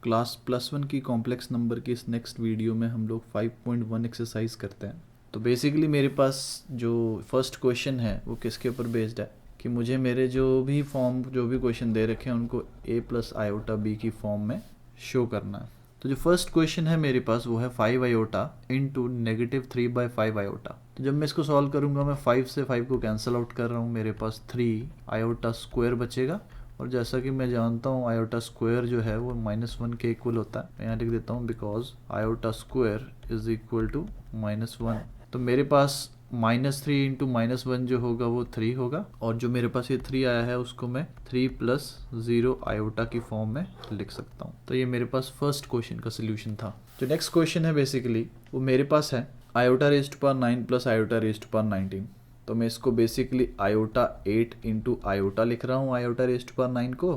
Class +1 की complex number की इस नेक्स्ट वीडियो में हम लोग 5.1 एक्सरसाइज करते हैं। तो बेसिकली मेरे पास जो फर्स्ट क्वेश्चन है वो किसके ऊपर बेस्ड है कि मुझे मेरे जो भी क्वेश्चन दे रखे हैं उनको a + आयोटा b की फॉर्म में शो करना है। तो जो फर्स्ट क्वेश्चन है मेरे पास वो है 5 आयोटा इंटू -3/5 आयोटा। तो जब मैं इसको सॉल्व करूंगा मैं 5 से 5 को कैंसिल आउट कर रहा हूँ, मेरे पास 3 आयोटा स्क्वायर बचेगा। और जैसा कि मैं जानता हूँ आयोटा स्क्वायर जो है वो -1 के इक्वल होता है। मैं यहाँ लिख देता हूँ because iota square is equal to -1। तो मेरे पास -3 इंटू -1 जो होगा वो 3 होगा, और जो मेरे पास ये 3 आया है उसको मैं 3 + 0 आयोटा की फॉर्म में लिख सकता हूँ। तो ये मेरे पास फर्स्ट क्वेश्चन का सोल्यूशन था। जो नेक्स्ट क्वेश्चन है बेसिकली वो मेरे पास है iota raised to power 9 + iota raised to power 19। तो मैं इसको बेसिकली आयोटा 8 इंटू आयोटा लिख रहा हूँ आयोटा रेज़्ड टू पावर 9 को,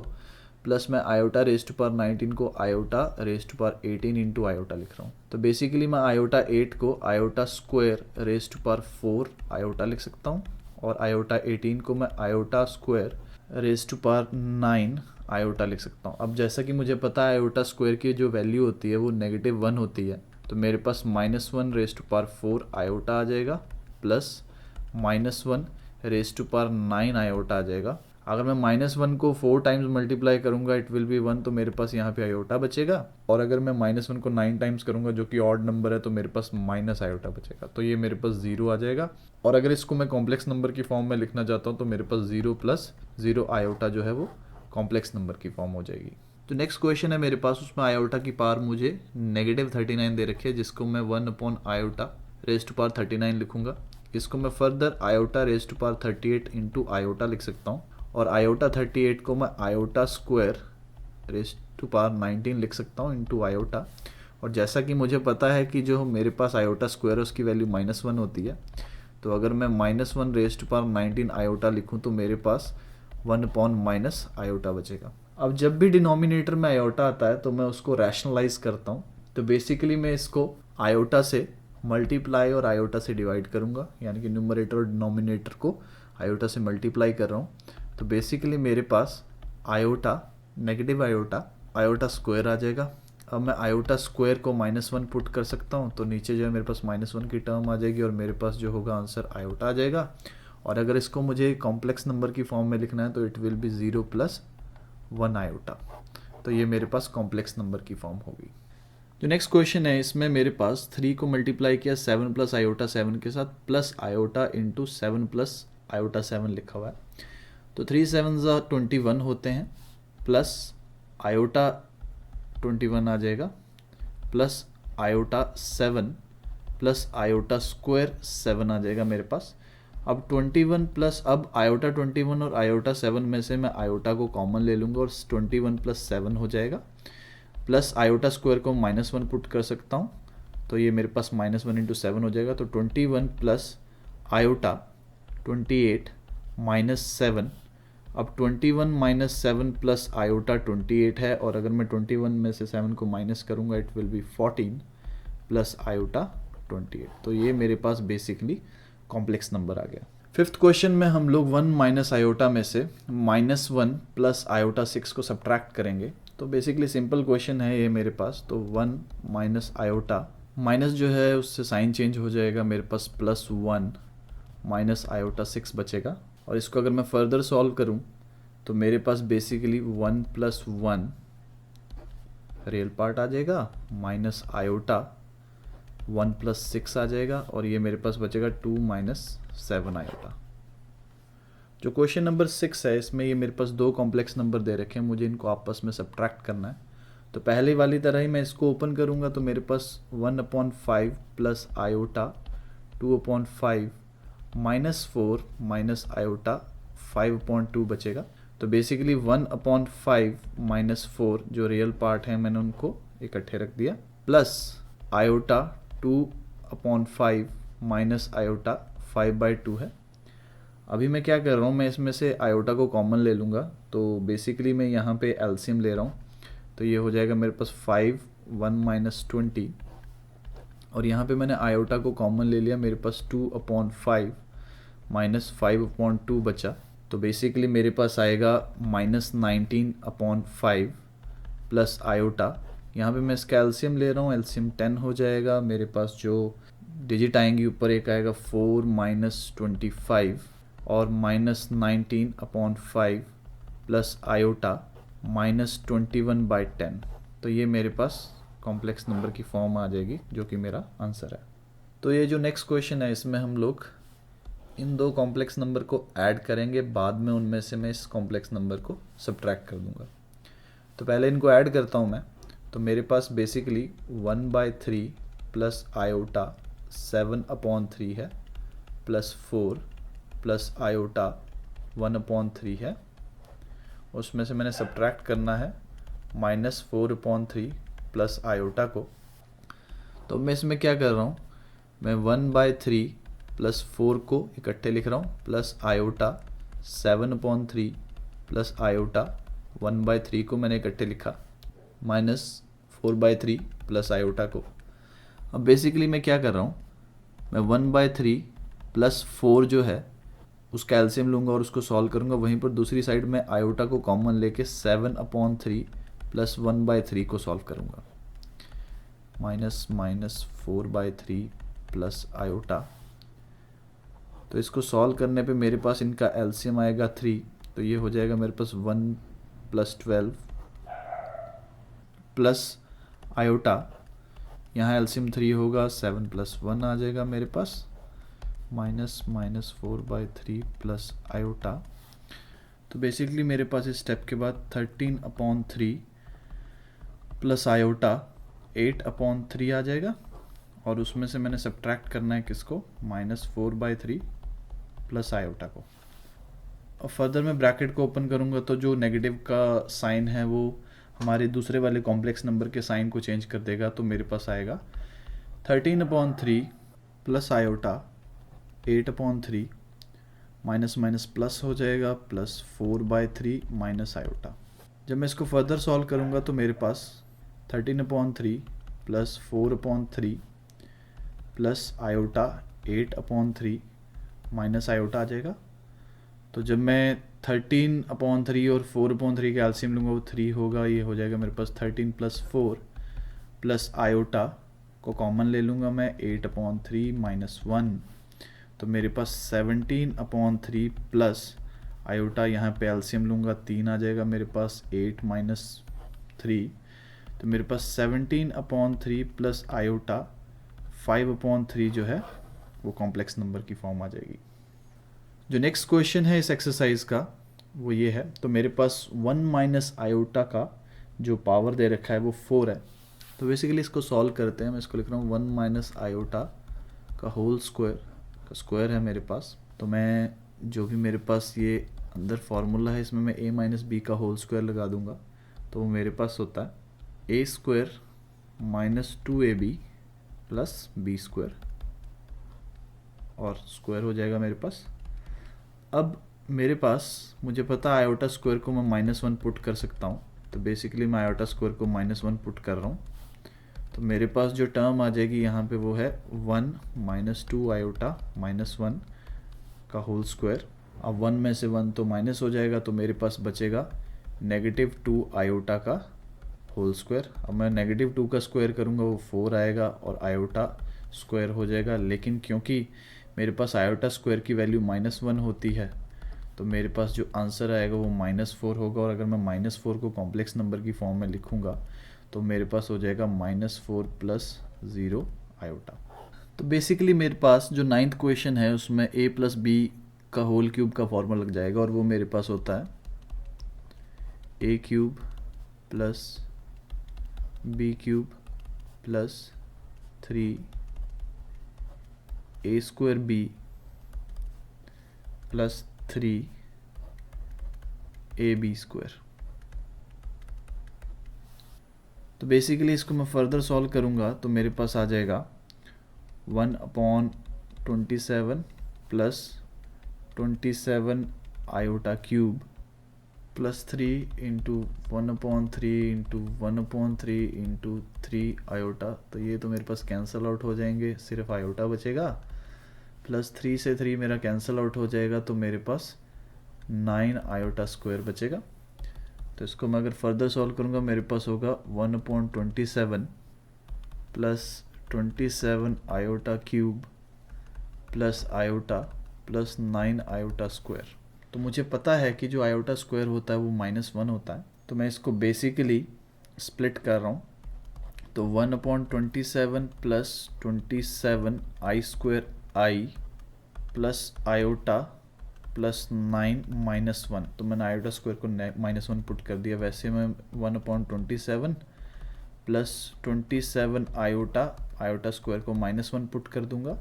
प्लस मैं आयोटा रेज़्ड टू पावर 19 को iota raised to power 18 into iota लिख रहा हूँ। तो बेसिकली मैं आयोटा 8 को iota square raised to power 4 iota लिख सकता हूँ, और आयोटा 18 को मैं iota square raised to power 9 iota लिख सकता हूँ। अब जैसा कि मुझे पता है आयोटा स्क्वायर की जो वैल्यू होती है वो -1 होती है, तो मेरे पास -1 रेज़्ड टू पावर 4 आयोटा आ जाएगा, plus -1 raised to power 9 iota आ जाएगा। अगर मैं -1 को 4 टाइम्स मल्टीप्लाई करूंगा इट विल बी 1, तो मेरे पास यहाँ पे आयोटा बचेगा। और अगर मैं -1 को 9 टाइम्स करूंगा जो कि ऑड नंबर है तो मेरे पास माइनस आयोटा बचेगा, तो ये मेरे पास 0 आ जाएगा। और अगर इसको मैं कॉम्प्लेक्स नंबर की फॉर्म में लिखना चाहता हूँ तो मेरे पास 0 + 0 आयोटा जो है वो कॉम्प्लेक्स नंबर की फॉर्म हो जाएगी। तो नेक्स्ट क्वेश्चन है मेरे पास, उसमें आयोटा की पावर मुझे -39 दे रखी है, जिसको मैं 1 आयोटा रेज़्ड टू पावर 39 लिखूंगा। इसको मैं further iota raised to power 38 into iota लिख सकता हूँ, और आयोटा 38 को मैं iota square raised to power 19 लिख सकता हूँ इंटू आयोटा। और जैसा कि मुझे पता है कि जो मेरे पास आयोटा स्क्वायर है उसकी वैल्यू -1 होती है, तो अगर मैं -1 रेज़्ड टू पावर 19 आयोटा लिखूँ तो मेरे पास 1 आयोटा बचेगा। अब जब भी डिनोमिनेटर में आयोटा आता है तो मैं उसको रैशनलाइज करता हूँ। तो बेसिकली मैं इसको आयोटा से मल्टीप्लाई और आयोटा से डिवाइड करूँगा, यानी कि न्यूमरेटर और डिनोमिनेटर को आयोटा से मल्टीप्लाई कर रहा हूँ। तो बेसिकली मेरे पास आयोटा नेगेटिव आयोटा स्क्वायर आ जाएगा। अब मैं आयोटा स्क्वायर को -1 पुट कर सकता हूँ, तो नीचे जो है मेरे पास -1 की टर्म आ जाएगी और मेरे पास जो होगा आंसर आयोटा आ जाएगा। और अगर इसको मुझे कॉम्प्लेक्स नंबर की फॉर्म में लिखना है तो इट विल बी 0 + 1 आयोटा। तो ये मेरे पास कॉम्प्लेक्स नंबर की फॉर्म होगी। जो नेक्स्ट क्वेश्चन है इसमें मेरे पास 3 को मल्टीप्लाई किया 7 + आयोटा 7 के साथ, प्लस आयोटा इंटू 7 + आयोटा 7 लिखा हुआ है। तो 3 7 21 होते हैं, प्लस आयोटा 21 आ जाएगा, plus iota 7 plus iota square 7 आ जाएगा मेरे पास। अब 21 प्लस अब आयोटा 21 और आयोटा 7 में से मैं आयोटा को कॉमन ले लूँगा और 21 + 7 हो जाएगा, प्लस आयोटा स्क्वायर को -1 पुट कर सकता हूँ, तो ये मेरे पास -1 इंटू 7 हो जाएगा। तो 21 प्लस आयोटा 28 -7। अब 21 - 7 प्लस आयोटा 28 है, और अगर मैं 21 में से 7 को माइनस करूँगा it will B 14 plus iota 28। तो ये मेरे पास बेसिकली कॉम्प्लेक्स नंबर आ गया। फिफ्थ क्वेश्चन में हम लोग 1 - आयोटा में से -1 प्लस आयोटा 6 को सब्ट्रैक्ट करेंगे। तो बेसिकली सिंपल क्वेश्चन है ये मेरे पास। तो 1 - आयोटा, माइनस जो है उससे साइन चेंज हो जाएगा, मेरे पास +1 - आयोटा 6 बचेगा। और इसको अगर मैं फर्दर सॉल्व करूं तो मेरे पास बेसिकली 1 + 1 रियल पार्ट आ जाएगा, माइनस आयोटा 1 + 6 आ जाएगा, और ये मेरे पास बचेगा 2 - 7 आयोटा। जो क्वेश्चन नंबर 6 है इसमें ये मेरे पास 2 कॉम्प्लेक्स नंबर दे रखे हैं, मुझे इनको आपस में सब्ट्रैक्ट करना है। तो पहले वाली तरह ही मैं इसको ओपन करूँगा तो मेरे पास 1/5 प्लस आयोटा 2/5 -4 - आयोटा 5/2 बचेगा। तो बेसिकली 1/5 - 4 जो रियल पार्ट है मैंने उनको इकट्ठे रख दिया, प्लस आयोटा 2/5 - आयोटा 5/2 है। अभी मैं क्या कर रहा हूँ, मैं इसमें से आयोटा को कॉमन ले लूँगा, तो बेसिकली मैं यहाँ पे एलसीएम ले रहा हूँ, तो ये हो जाएगा मेरे पास 5 1 - 20, और यहाँ पे मैंने आयोटा को कॉमन ले लिया, मेरे पास 2/5 - 5/2 बचा। तो बेसिकली मेरे पास आएगा -19/5 प्लस आयोटा यहाँ पे मैं इसका एलसीएम ले रहा हूँ, एलसीएम 10 हो जाएगा। मेरे पास जो डिजिट आएंगी ऊपर एक आएगा 4 माइनस 25 और माइनस 19/5 प्लस आयोटा माइनस 21/10। तो ये मेरे पास कॉम्प्लेक्स नंबर की फॉर्म आ जाएगी जो कि मेरा आंसर है। तो ये जो नेक्स्ट क्वेश्चन है इसमें हम लोग इन दो कॉम्प्लेक्स नंबर को ऐड करेंगे, बाद में उनमें से मैं इस कॉम्प्लेक्स नंबर को सब्ट्रैक्ट कर दूंगा। तो पहले इनको ऐड करता हूँ मैं। तो मेरे पास बेसिकली 1/3 प्लस आयोटा 7/3 है प्लस 4 प्लस आयोटा 1/3 है। उसमें से मैंने सब्ट्रैक्ट करना है -4/3 प्लस आयोटा को। तो मैं इसमें क्या कर रहा हूँ, मैं 1/3 प्लस 4 को इकट्ठे लिख रहा हूँ प्लस आयोटा 7/3 प्लस आयोटा 1/3 को मैंने इकट्ठे लिखा -4/3 प्लस आयोटा को। अब बेसिकली मैं क्या कर रहा हूँ, मैं 1/3 प्लस 4 जो है उसका एलसीएम लूँगा और उसको सॉल्व करूँगा। वहीं पर दूसरी साइड में आयोटा को कॉमन लेके 7/3 प्लस 1/3 को सॉल्व करूँगा। -4/3 प्लस आयोटा। तो इसको सॉल्व करने पे मेरे पास इनका एलसीएम आएगा 3। तो ये हो जाएगा मेरे पास 1 + 12 प्लस आयोटा, यहाँ एलसीएम 3 होगा, 7 + 1 आ जाएगा मेरे पास, -4/3 प्लस आयोटा। तो बेसिकली मेरे पास इस स्टेप के बाद 13/3 प्लस आयोटा 8/3 आ जाएगा और उसमें से मैंने सब्ट्रैक्ट करना है किसको, -4/3 प्लस आयोटा को। और फर्दर मैं ब्रैकेट को ओपन करूँगा तो जो नेगेटिव का साइन है वो हमारे दूसरे वाले कॉम्प्लेक्स नंबर के साइन को चेंज कर देगा। तो मेरे पास आएगा 13/3 plus iota 8/3 minus minus plus हो जाएगा प्लस 4/3 माइनस आयोटा। जब मैं इसको फर्दर सॉल्व करूँगा तो मेरे पास 13/3 plus 4/3 plus iota 8/3 minus iota आ जाएगा। तो जब मैं 13/3 और 4/3 का एलसीएम लूँगा वो 3 होगा, ये हो जाएगा मेरे पास 13 + 4 प्लस आयोटा को कॉमन ले लूँगा मैं 8/3 - 1। तो मेरे पास 17/3 प्लस आयोटा, यहाँ पे एलसीएम लूँगा 3 आ जाएगा मेरे पास, 8 - 3। तो मेरे पास 17/3 प्लस आयोटा 5/3 जो है वो कॉम्प्लेक्स नंबर की फॉर्म आ जाएगी। जो नेक्स्ट क्वेश्चन है इस एक्सरसाइज का वो ये है। तो मेरे पास 1 - आयोटा का जो पावर दे रखा है वो 4 है। तो बेसिकली इसको सॉल्व करते हैं। मैं इसको लिख रहा हूँ 1 - आयोटा का होल स्क्वायर का स्क्वायर है मेरे पास। तो मैं जो भी मेरे पास ये अंदर फार्मूला है इसमें मैं a - b का होल स्क्वायर लगा दूंगा। तो वो मेरे पास होता है a² - 2ab प्लस b² और स्क्वायर हो जाएगा मेरे पास। अब मेरे पास मुझे पता है आयोटा स्क्वायर को मैं -1 पुट कर सकता हूँ। तो बेसिकली मैं आयोटा स्क्वायर को -1 पुट कर रहा हूँ। तो मेरे पास जो टर्म आ जाएगी यहाँ पे वो है 1 - 2 आयोटा -1 का होल स्क्वायर। अब 1 में से 1 तो माइनस हो जाएगा तो मेरे पास बचेगा -2 आयोटा का होल स्क्वायर। अब मैं -2 का स्क्वायर करूँगा वो 4 आएगा और आयोटा स्क्वायर हो जाएगा। लेकिन क्योंकि मेरे पास आयोटा स्क्वायर की वैल्यू -1 होती है तो मेरे पास जो आंसर आएगा वो -4 होगा। और अगर मैं -4 को कॉम्प्लेक्स नंबर की फॉर्म में लिखूँगा तो मेरे पास हो जाएगा -4 + 0 आयोटा। तो बेसिकली मेरे पास जो 9th क्वेश्चन है उसमें a + b का होल क्यूब का फॉर्मूला लग जाएगा और वो मेरे पास होता है a³ + b³ + 3 a² + 3 ab²। तो बेसिकली इसको मैं फर्दर सॉल्व करूँगा तो मेरे पास आ जाएगा 1/27 plus 27 iota cube plus 3 × 1/3 × 1/3 × 3 iota. तो ये तो मेरे पास कैंसिल आउट हो जाएंगे, सिर्फ आयोटा बचेगा। प्लस 3 से 3 मेरा कैंसिल आउट हो जाएगा तो मेरे पास 9 आयोटा स्क्वायर बचेगा। तो इसको मैं अगर फर्दर सॉल्व करूँगा मेरे पास होगा 1/27 plus 27 iota cube plus iota plus 9 iota square. तो मुझे पता है कि जो आयोटा स्क्वायर होता है वो -1 होता है, तो मैं इसको बेसिकली स्प्लिट कर रहा हूँ। तो 1/27 प्लस 27 आई स्क्वायर आई प्लस आयोटा प्लस 9 -1, तो मैंने आयोटा स्क्वायर को -1 पुट कर दिया। वैसे मैं 1/27 प्लस 27 आयोटा स्क्वायर को -1 पुट कर दूंगा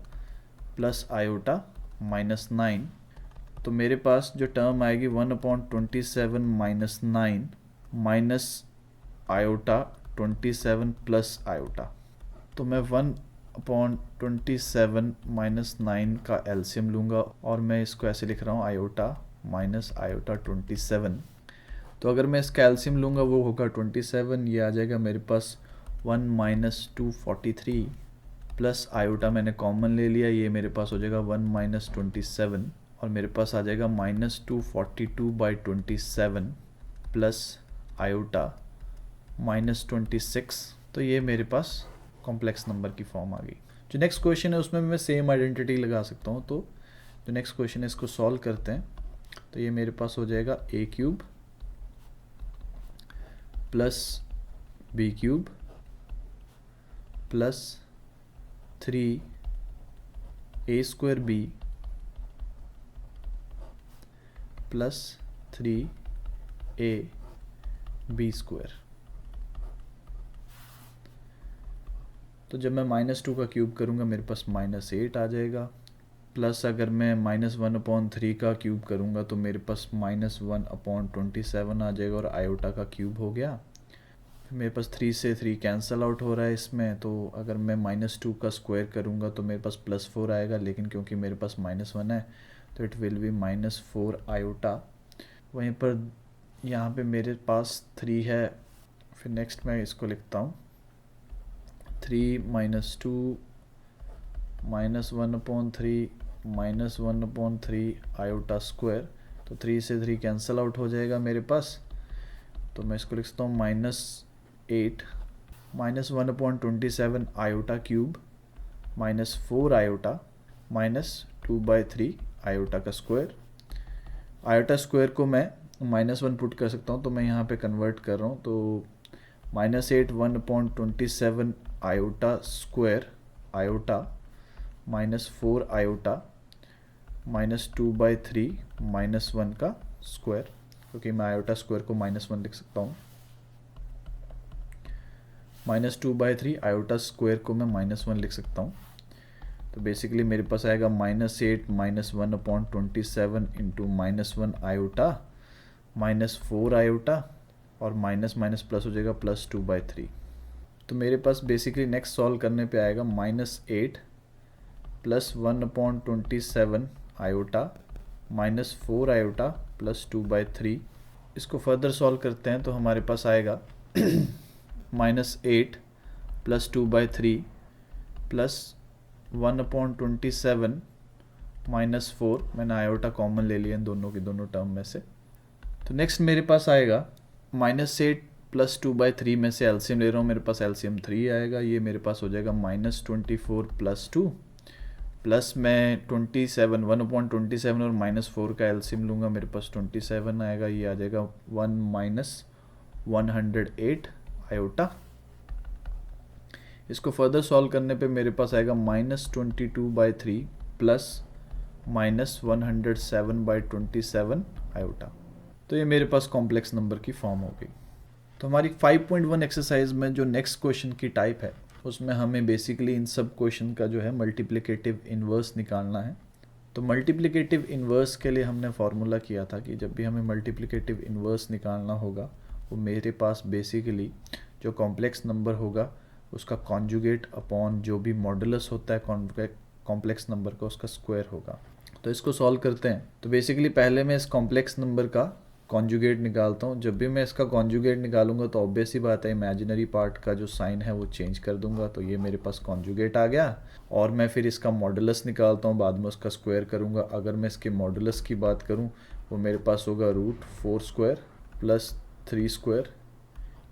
प्लस आयोटा -9, तो मेरे पास जो टर्म आएगी 1/27 -9 माइनस आयोटा 27 प्लस आयोटा। तो मैं 1/27 -9 का एलसीएम लूँगा और मैं इसको ऐसे लिख रहा हूँ आयोटा माइनस आयोटा 27। तो अगर मैं इसका एलसीएम लूँगा वो होगा 27, ये आ जाएगा मेरे पास 1 - 243 प्लस आयोटा मैंने कॉमन ले लिया, ये मेरे पास हो जाएगा 1 - 27 और मेरे पास आ जाएगा -242/27 प्लस आयोटा -26। तो ये मेरे पास कॉम्प्लेक्स नंबर की फॉर्म आ गई। जो नेक्स्ट क्वेश्चन है उसमें मैं सेम आइडेंटिटी लगा सकता हूँ। तो जो नेक्स्ट क्वेश्चन है इसको सॉल्व करते हैं। तो ये मेरे पास हो जाएगा a³ plus b³ plus 3a² b plus 3ab²। तो जब मैं -2 का क्यूब करूँगा मेरे पास -8 आ जाएगा, प्लस अगर मैं -1/3 का क्यूब करूँगा तो मेरे पास -1/27 आ जाएगा और आयोटा का क्यूब हो गया। फिर मेरे पास 3 से 3 कैंसल आउट हो रहा है इसमें, तो अगर मैं -2 का स्क्वायर करूँगा तो मेरे पास +4 आएगा, लेकिन क्योंकि मेरे पास -1 है तो इट विल बी -4 आयोटा। वहीं पर यहाँ पे मेरे पास 3 है, फिर नेक्स्ट मैं इसको लिखता हूँ 3 - 2 -1/3 -1/3 आयोटा स्क्वायर। तो 3 से 3 कैंसल आउट हो जाएगा मेरे पास, तो मैं इसको लिखता हूँ -8 -1/27 आयोटा क्यूब -4 आयोटा -2/3 आयोटा का स्क्वायर। आयोटा स्क्वायर को मैं -1 पुट कर सकता हूँ, तो मैं यहाँ पे कन्वर्ट कर रहा हूँ। तो -8 1/27 आयोटा स्क्वायर आयोटा -4 आयोटा -2/3 -1 का स्क्वायर, क्योंकि मैं आयोटा स्क्वायर को -1 लिख सकता हूँ। -2/3 आयोटा स्क्वायर को मैं -1 लिख सकता हूँ। तो बेसिकली मेरे पास आएगा -8 -1/27 इंटू -1 आयोटा -4 आयोटा और माइनस माइनस प्लस हो जाएगा +2/3। तो मेरे पास बेसिकली नेक्स्ट सॉल्व करने पे आएगा -8 प्लस 1/27 आयोटा -4 आयोटा +2/3। इसको फर्दर सॉल्व करते हैं तो हमारे पास आएगा -8 प्लस 2/3 प्लस 1/27 -4, मैंने आयोटा कॉमन ले लिया इन दोनों की दोनों टर्म में से। तो नेक्स्ट मेरे पास आएगा -8 प्लस 2/3 में से एलसीएम ले रहा हूँ, मेरे पास एलसीएम 3 आएगा। ये मेरे पास हो जाएगा -24 प्लस 2 प्लस मैं 27 1/27 और -4 का एलसीएम लूँगा, मेरे पास 27 आएगा। ये आ जाएगा 1 - 108 आयोटा। इसको फर्दर सॉल्व करने पे मेरे पास आएगा -22/3 प्लस -107/27 आयोटा। तो ये मेरे पास कॉम्प्लेक्स नंबर की फॉर्म हो गई। तो हमारी 5.1 एक्सरसाइज में जो नेक्स्ट क्वेश्चन की टाइप है उसमें हमें बेसिकली इन सब क्वेश्चन का जो है मल्टीप्लिकेटिव इन्वर्स निकालना है। तो मल्टीप्लिकेटिव इन्वर्स के लिए हमने फार्मूला किया था कि जब भी हमें मल्टीप्लिकेटिव इन्वर्स निकालना होगा वो मेरे पास बेसिकली जो कॉम्प्लेक्स नंबर होगा उसका कॉन्जुगेट अपॉन जो भी मॉडुलस होता है कॉम्प्लेक्स नंबर का उसका स्क्वायर होगा। तो इसको सॉल्व करते हैं। तो बेसिकली पहले मैं इस कॉम्प्लेक्स नंबर का कॉन्जुगेट निकालता हूँ। जब भी मैं इसका कॉन्जुगेट निकालूंगा तो ऑब्वियस ही बात है इमेजिनरी पार्ट का जो साइन है वो चेंज कर दूंगा। तो ये मेरे पास कॉन्जुगेट आ गया और मैं फिर इसका मॉडुलस निकालता हूँ, बाद में उसका स्क्वायर करूँगा। अगर मैं इसके मॉडुलस की बात करूँ वो मेरे पास होगा √4² प्लस 3 स्क्वायर,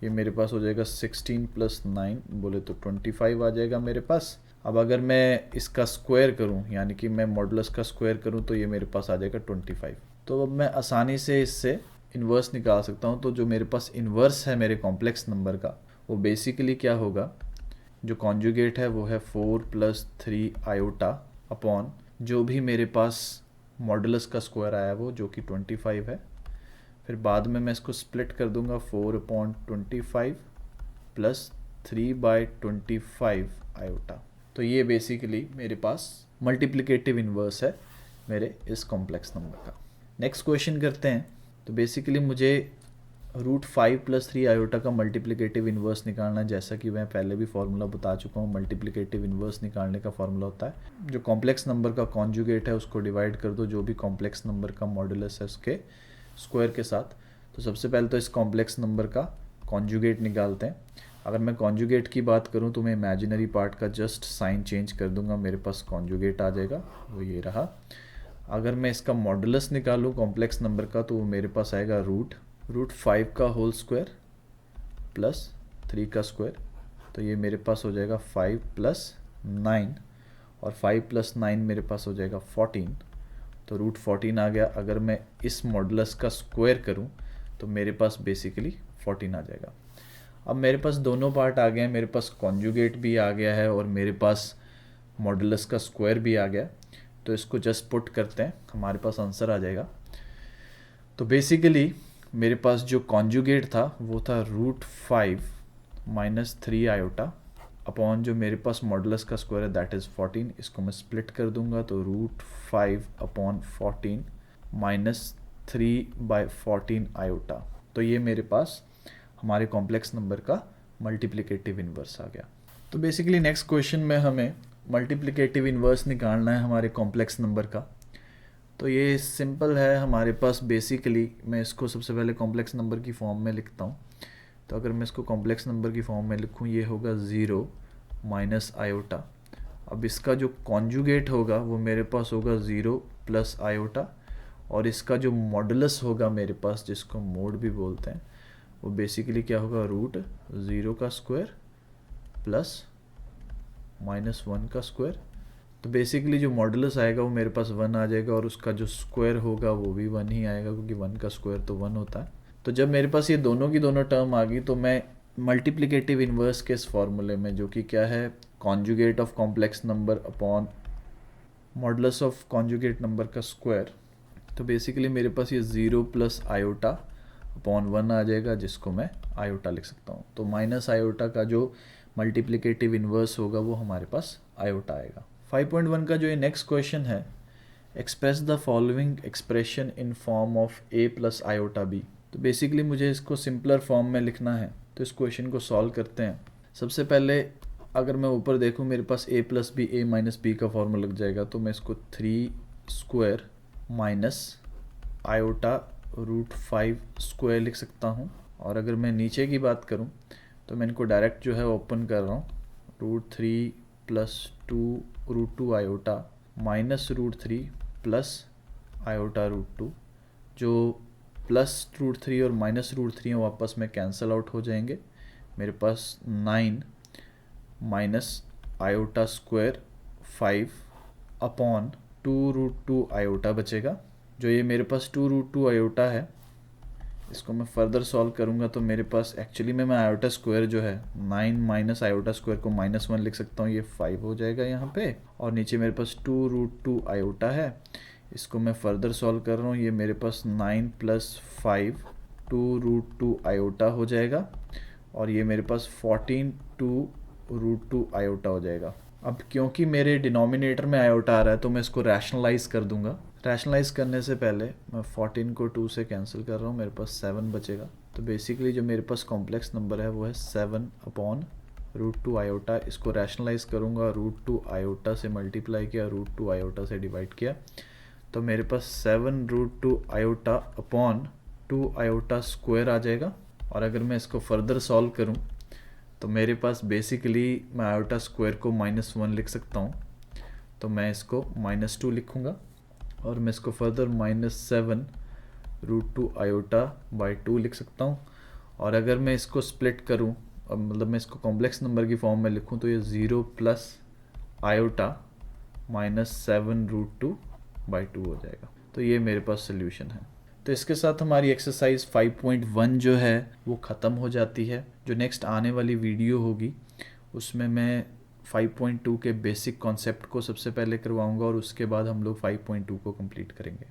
ये मेरे पास हो जाएगा 16 प्लस 9 बोले तो 25 आ जाएगा मेरे पास। अब अगर मैं इसका स्क्वायर करूं, यानी कि मैं मॉडुलस का स्क्वायर करूं, तो ये मेरे पास आ जाएगा 25। तो अब मैं आसानी से इससे इन्वर्स निकाल सकता हूं। तो जो मेरे पास इन्वर्स है मेरे कॉम्प्लेक्स नंबर का, वो बेसिकली क्या होगा, जो कॉन्जुगेट है वो है 4 प्लस 3 आयोटा अपॉन जो भी मेरे पास मॉडुलस का स्क्वायर आया वो जो कि 25 है। फिर बाद में मैं इसको स्प्लिट कर दूंगा 4/25 प्लस 3/25 आयोटा। तो ये बेसिकली मेरे पास मल्टीप्लिकेटिव इन्वर्स है मेरे इस कॉम्प्लेक्स नंबर का। नेक्स्ट क्वेश्चन करते हैं। तो बेसिकली मुझे √5 प्लस 3 आयोटा का मल्टीप्लिकेटिव इन्वर्स निकालना है। जैसा कि मैं पहले भी फार्मूला बता चुका हूँ, मल्टीप्लिकेटिव इन्वर्स निकालने का फार्मूला होता है जो कॉम्प्लेक्स नंबर का कॉन्जुगेट है उसको डिवाइड कर दो जो भी कॉम्प्लेक्स नंबर का मॉडुलस है उसके स्क्वायर के साथ। तो सबसे पहले तो इस कॉम्प्लेक्स नंबर का कॉन्जुगेट निकालते हैं। अगर मैं कॉन्जुगेट की बात करूं तो मैं इमेजिनरी पार्ट का जस्ट साइन चेंज कर दूंगा, मेरे पास कॉन्जुगेट आ जाएगा, वो ये रहा। अगर मैं इसका मॉडुलस निकालूं कॉम्प्लेक्स नंबर का तो वो मेरे पास आएगा √5 का होल स्क्वायर प्लस 3 का स्क्वायर। तो ये मेरे पास हो जाएगा 5 प्लस 9, और 5 प्लस 9 मेरे पास हो जाएगा 14। तो √14 आ गया। अगर मैं इस मॉडुलस का स्क्वायर करूं तो मेरे पास बेसिकली 14 आ जाएगा। अब मेरे पास दोनों पार्ट आ गए हैं, मेरे पास कॉन्जुगेट भी आ गया है और मेरे पास मॉडुलस का स्क्वायर भी आ गया। तो इसको जस्ट पुट करते हैं, हमारे पास आंसर आ जाएगा। तो बेसिकली मेरे पास जो कॉन्जुगेट था वो था √5 माइनस 3 आयोटा अपॉन जो मेरे पास मॉडुलस का स्क्वायर है दैट इज़ 14। इसको मैं स्प्लिट कर दूंगा तो √5 अपॉन 14 माइनस 3/14 आयोटा। तो ये मेरे पास हमारे कॉम्प्लेक्स नंबर का मल्टीप्लिकेटिव इन्वर्स आ गया। तो बेसिकली नेक्स्ट क्वेश्चन में हमें मल्टीप्लिकेटिव इन्वर्स निकालना है हमारे कॉम्प्लेक्स नंबर का। तो ये सिंपल है हमारे पास। बेसिकली मैं इसको सबसे पहले कॉम्प्लेक्स नंबर की फॉर्म में लिखता हूँ। तो अगर मैं इसको कॉम्प्लेक्स नंबर की फॉर्म में लिखूँ, ये होगा 0 माइनस आयोटा। अब इसका जो कॉन्जुगेट होगा वो मेरे पास होगा 0 प्लस आयोटा, और इसका जो मॉडुलस होगा मेरे पास, जिसको मोड भी बोलते हैं, वो बेसिकली क्या होगा, √0 का स्क्वायर प्लस -1 का स्क्वायर। तो बेसिकली जो मॉडुलस आएगा वो मेरे पास 1 आ जाएगा, और उसका जो स्क्वायर होगा वो भी 1 ही आएगा, क्योंकि 1 का स्क्वायर तो 1 होता है। तो जब मेरे पास ये दोनों की दोनों टर्म आ गई तो मैं मल्टीप्लिकेटिव इन्वर्स के इस फॉर्मूले में, जो कि क्या है, conjugate of complex number upon modulus of conjugate number का स्क्वायर, तो बेसिकली मेरे पास ये 0 प्लस आयोटा अपॉन 1 आ जाएगा, जिसको मैं आयोटा लिख सकता हूँ। तो माइनस आयोटा का जो मल्टीप्लिकेटिव इन्वर्स होगा वो हमारे पास आयोटा आएगा। 5.1 का जो ये नेक्स्ट क्वेश्चन है, express the following expression in form of a plus iota b। तो बेसिकली मुझे इसको सिंपलर फॉर्म में लिखना है। तो इस क्वेश्चन को सॉल्व करते हैं। सबसे पहले अगर मैं ऊपर देखूं, मेरे पास a plus B, a minus B का फॉर्मूला लग जाएगा। तो मैं इसको 3 स्क्वायर माइनस आयोटा √5 स्क्वायर लिख सकता हूं। और अगर मैं नीचे की बात करूं तो मैं इनको डायरेक्ट जो है ओपन कर रहा हूं। √3 plus 2 √2 iota minus √3 plus iota √2। जो प्लस √3 और माइनस √3 हैं वो आपस में कैंसिल आउट हो जाएंगे। मेरे पास 9 minus iota square 5 upon 2 √2 iota बचेगा। जो ये मेरे पास 2 √2 आयोटा है, इसको मैं फर्दर सॉल्व करूंगा तो मेरे पास एक्चुअली में मैं आयोटा स्क्वायर जो है 9 माइनस आयोटा स्क्वायर को -1 लिख सकता हूँ, ये 5 हो जाएगा यहाँ पे। और नीचे मेरे पास 2 √2 आयोटा है, इसको मैं फर्दर सॉल्व कर रहा हूँ। ये मेरे पास 9 प्लस 5 2 √2 आयोटा हो जाएगा, और ये मेरे पास 14 2 √2 आयोटा हो जाएगा। अब क्योंकि मेरे डिनोमिनेटर में आयोटा आ रहा है तो मैं इसको रैशनलाइज कर दूंगा। रैशनलाइज करने से पहले मैं 14 को 2 से कैंसिल कर रहा हूँ, मेरे पास 7 बचेगा। तो बेसिकली जो मेरे पास कॉम्प्लेक्स नंबर है वो है 7 अपॉन √2 आयोटा। इसको रैशनलाइज करूँगा, √2 आयोटा से मल्टीप्लाई किया, √2 आयोटा से डिवाइड किया, तो मेरे पास 7 √2 आयोटा अपॉन 2 आयोटा स्क्वायर आ जाएगा। और अगर मैं इसको फर्दर सॉल्व करूँ तो मेरे पास बेसिकली मैं आयोटा स्क्वायर को -1 लिख सकता हूँ, तो मैं इसको -2 लिखूँगा। और मैं इसको फर्दर -7 √2 आयोटा बाई 2 लिख सकता हूँ। और अगर मैं इसको स्प्लिट करूँ, मतलब मैं इसको कॉम्प्लेक्स नंबर की फॉर्म में लिखूँ, तो ये 0 प्लस आयोटा माइनस 7√2/2 हो जाएगा। तो ये मेरे पास सोल्यूशन है। तो इसके साथ हमारी एक्सरसाइज 5.1 जो है वो ख़त्म हो जाती है। जो नेक्स्ट आने वाली वीडियो होगी उसमें मैं 5.2 के बेसिक कॉन्सेप्ट को सबसे पहले करवाऊंगा और उसके बाद हम लोग 5.2 को कंप्लीट करेंगे।